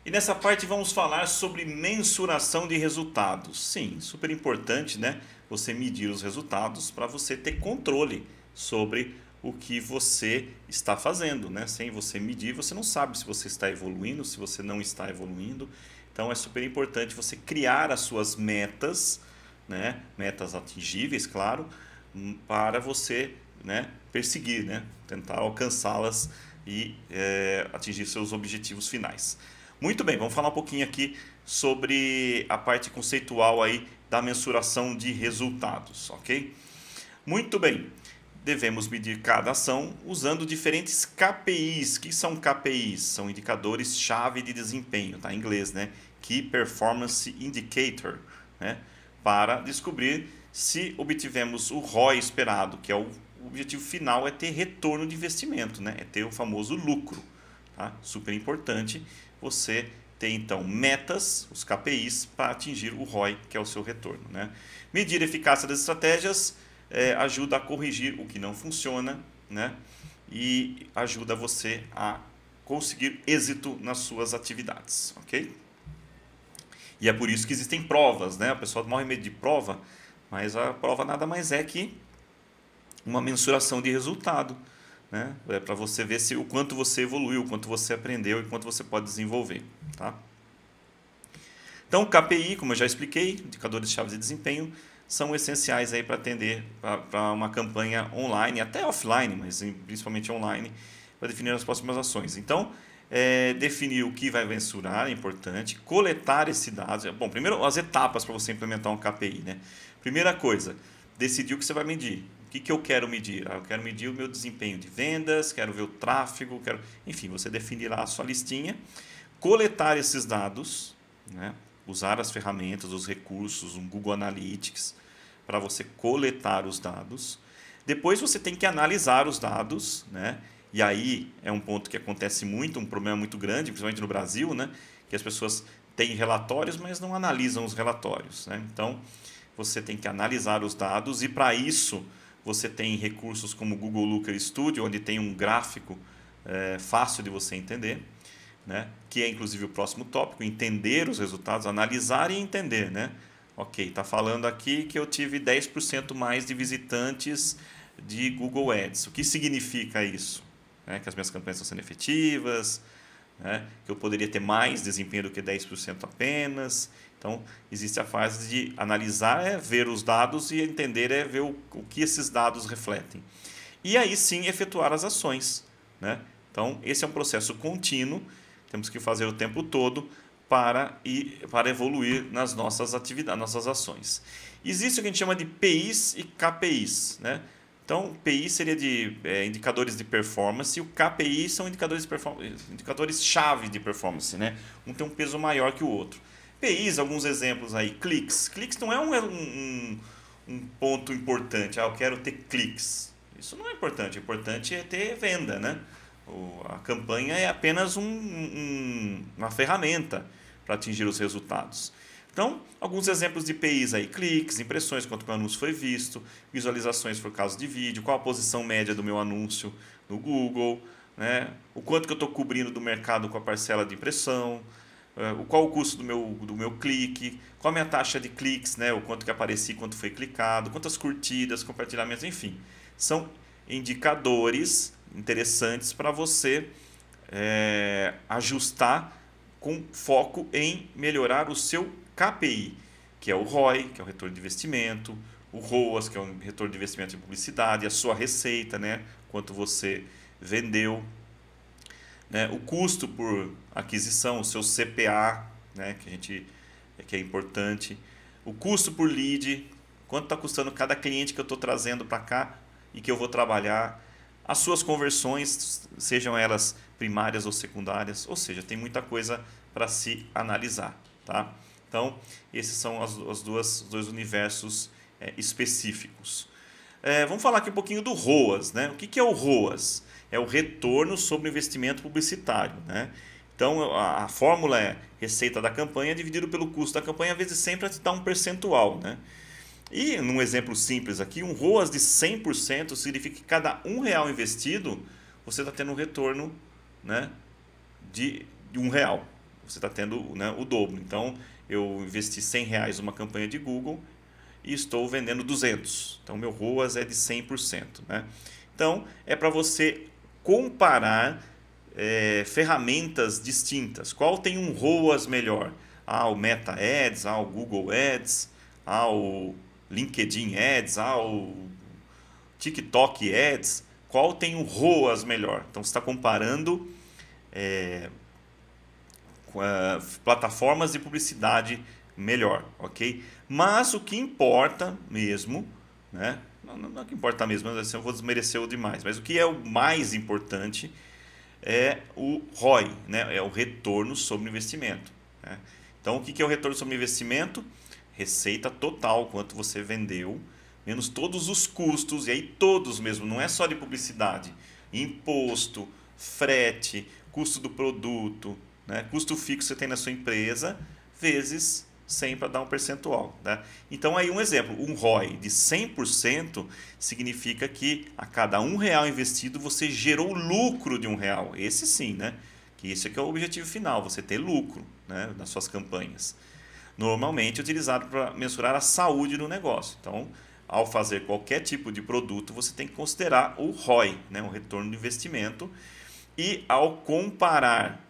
E nessa parte vamos falar sobre mensuração de resultados. Sim, super importante, né? Você medir os resultados para você ter controle sobre o que você está fazendo, né? Sem você medir, você não sabe se você está evoluindo, se você não está evoluindo. Então é super importante você criar as suas metas, né? Metas atingíveis, claro, para você, né, perseguir, né? Tentar alcançá-las e atingir seus objetivos finais. Muito bem, vamos falar um pouquinho aqui sobre a parte conceitual aí da mensuração de resultados, ok? Muito bem, devemos medir cada ação usando diferentes KPIs. O que são KPIs? São indicadores-chave de desempenho, tá? Em inglês, né? Key Performance Indicator, né? Para descobrir se obtivemos o ROI esperado, que é o objetivo final, é ter retorno de investimento, né? É ter o famoso lucro, tá? Super importante você ter então metas, os KPIs, para atingir o ROI, que é o seu retorno, né? Medir a eficácia das estratégias ajuda a corrigir o que não funciona, né? E ajuda você a conseguir êxito nas suas atividades, ok? E é por isso que existem provas, né? O pessoal morre medo de prova, mas a prova nada mais é que uma mensuração de resultado, né? É para você ver se o quanto você evoluiu, o quanto você aprendeu e quanto você pode desenvolver, tá? Então, o KPI, como eu já expliquei, indicadores-chave de desempenho, são essenciais aí para atender para uma campanha online, até offline, mas principalmente online, para definir as próximas ações. Então, definir o que vai mensurar é importante, coletar esses dados. Bom, primeiro as etapas para você implementar um KPI, né? Primeira coisa, decidir o que você vai medir. O que eu quero medir? Eu quero medir o meu desempenho de vendas, quero ver o tráfego, enfim, você definir lá a sua listinha, coletar esses dados, né? Usar as ferramentas, os recursos, um Google Analytics para você coletar os dados. Depois você tem que analisar os dados, né? E aí é um ponto que acontece muito, um problema muito grande, principalmente no Brasil, né? Que as pessoas têm relatórios, mas não analisam os relatórios, né? Então você tem que analisar os dados e para isso você tem recursos como o Google Looker Studio, onde tem um gráfico fácil de você entender, né? Que é inclusive o próximo tópico, entender os resultados, analisar e entender, né? Ok, está falando aqui que eu tive 10% mais de visitantes de Google Ads. O que significa isso? Que as minhas campanhas estão sendo efetivas, né? Que eu poderia ter mais desempenho do que 10% apenas. Então, existe a fase de analisar, ver os dados e entender, ver o que esses dados refletem. E aí sim efetuar as ações, né? Então, esse é um processo contínuo, temos que fazer o tempo todo para evoluir nas nossas atividades, nossas ações. Existe o que a gente chama de PIs e KPIs, né? Então, PI seria de indicadores de performance e o KPI são indicadores-chave de performance, né? Um tem um peso maior que o outro. PIs, alguns exemplos aí, cliques. Cliques não é um ponto importante. Eu quero ter cliques. Isso não é importante. O importante é ter venda, né? A campanha é apenas uma ferramenta para atingir os resultados. Então, alguns exemplos de PIs aí, cliques, impressões, quanto o meu anúncio foi visto, visualizações por causa de vídeo, qual a posição média do meu anúncio no Google, né? O quanto que eu estou cobrindo do mercado com a parcela de impressão, qual o custo do meu clique, qual a minha taxa de cliques, né? O quanto que apareci, quanto foi clicado, quantas curtidas, compartilhamentos, enfim. São indicadores interessantes para você ajustar com foco em melhorar o seu KPI, que é o ROI, que é o retorno de investimento, o ROAS, que é o retorno de investimento em publicidade, a sua receita, né? Quanto você vendeu, né? O custo por aquisição, o seu CPA, né? Que é importante, o custo por lead, quanto está custando cada cliente que eu estou trazendo para cá e que eu vou trabalhar, as suas conversões, sejam elas primárias ou secundárias, ou seja, tem muita coisa para se analisar, tá? Então, esses são os dois universos específicos. Vamos falar aqui um pouquinho do ROAS, né? O que é o ROAS? É o retorno sobre o investimento publicitário, né? Então, a fórmula é receita da campanha dividido pelo custo da campanha vezes 100 para te dar um percentual, né? E, num exemplo simples aqui, um ROAS de 100% significa que cada R$ 1 investido, você está tendo um retorno, né, de R$ 1. você está tendo, né, o dobro. Então, eu investi R$ 100 numa campanha de Google e estou vendendo 200. Então, meu ROAS é de 100%. Né? Então, é para você comparar ferramentas distintas. Qual tem um ROAS melhor? O Meta Ads, o Google Ads, o LinkedIn Ads, o TikTok Ads. Qual tem um ROAS melhor? Então, você está comparando plataformas de publicidade melhor, ok? Mas o que importa mesmo, né? Não é o que importa mesmo, mas assim eu vou desmerecer o demais. Mas o que é o mais importante é o ROI, né? É o retorno sobre investimento. Né? Então, o que é o retorno sobre investimento? Receita total, quanto você vendeu, menos todos os custos, e aí todos mesmo, não é só de publicidade, imposto, frete, custo do produto, né? Custo fixo que você tem na sua empresa, vezes 100 para dar um percentual. Né? Então, aí um exemplo, um ROI de 100% significa que a cada R$ 1 investido você gerou lucro de R$ 1. Esse sim, né? Que esse aqui é o objetivo final, você ter lucro, né, nas suas campanhas. Normalmente utilizado para mensurar a saúde do negócio. Então, ao fazer qualquer tipo de produto, você tem que considerar o ROI, né, o retorno do investimento. E ao comparar,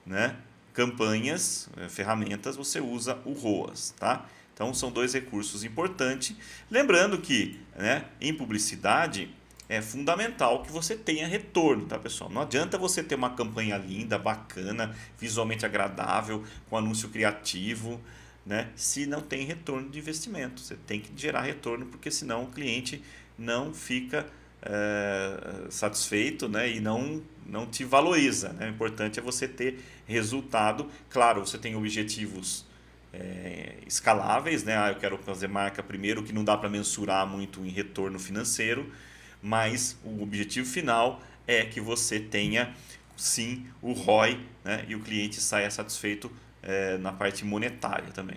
né, campanhas, ferramentas, você usa o ROAS. Tá? Então, são dois recursos importantes. Lembrando que, né, em publicidade é fundamental que você tenha retorno, tá, pessoal? Não adianta você ter uma campanha linda, bacana, visualmente agradável, com anúncio criativo, né, se não tem retorno de investimento. Você tem que gerar retorno, porque senão o cliente não fica satisfeito, né, e não te valoriza. Né? O importante é você ter resultado. Claro, você tem objetivos escaláveis, né? Eu quero fazer marca primeiro, que não dá para mensurar muito em retorno financeiro, mas o objetivo final é que você tenha sim o ROI, né? E o cliente saia satisfeito na parte monetária também.